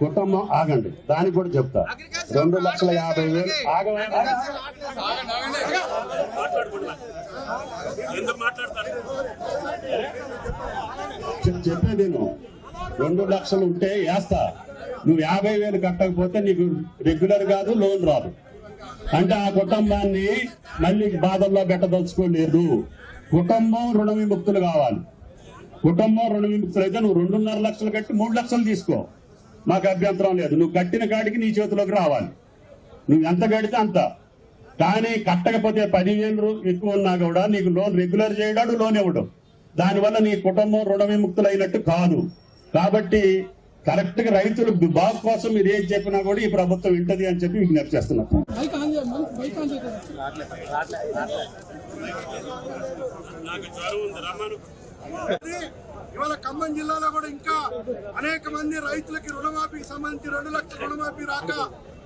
కుటుంబం ఆగండి, దానికి కూడా చెప్తా. 2,50,000 చెప్పేది నేను. 2 లక్షలు ఉంటే వేస్తా, నువ్వు 50,000 కట్టకపోతే నీకు రెగ్యులర్ కాదు, లోన్ రాదు. అంటే ఆ కుటుంబాన్ని మళ్ళీ బాధల్లో పెట్టదలుచుకోలేదు. కుటుంబం రుణ విముక్తులు కావాలి. కుటుంబం రుణ విముక్తులు అయితే నువ్వు 2.5 లక్షలు కట్టి 3 లక్షలు తీసుకో, మాకు అభ్యంతరం లేదు. నువ్వు కట్టిన కాడికి నీ చేతిలోకి రావాలి, నువ్వు ఎంత కడితే అంత. కానీ కట్టకపోతే 10,000 ఎక్కువ ఉన్నా కూడా నీకు లోన్ రెగ్యులర్ చేయడాడు, లోన్ ఇవ్వడం, దానివల్ల నీ కుటుంబం రుణ విముక్తులు అయినట్టు కాదు. కాబట్టి కరెక్ట్ గా రైతులు బాగు కోసం మీరు ఏం చెప్పినా కూడా ఈ ప్రభుత్వం వింటది అని చెప్పి విజ్ఞప్తి చేస్తున్నారు. ఇవాళ ఖమ్మం జిల్లాలో కూడా ఇంకా అనేక మంది రైతులకి రుణమాఫీకి సంబంధించి 2 లక్షల రుణమాఫీ రాక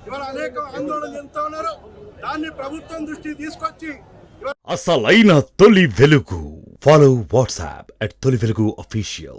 ఇవాళ అనేక ఆందోళన చెందుతా ఉన్నారు. దాన్ని ప్రభుత్వం దృష్టికి తీసుకొచ్చి అసలైన తొలి వెలుగు. ఫాలో వాట్సాప్ @తొలి వెలుగు official.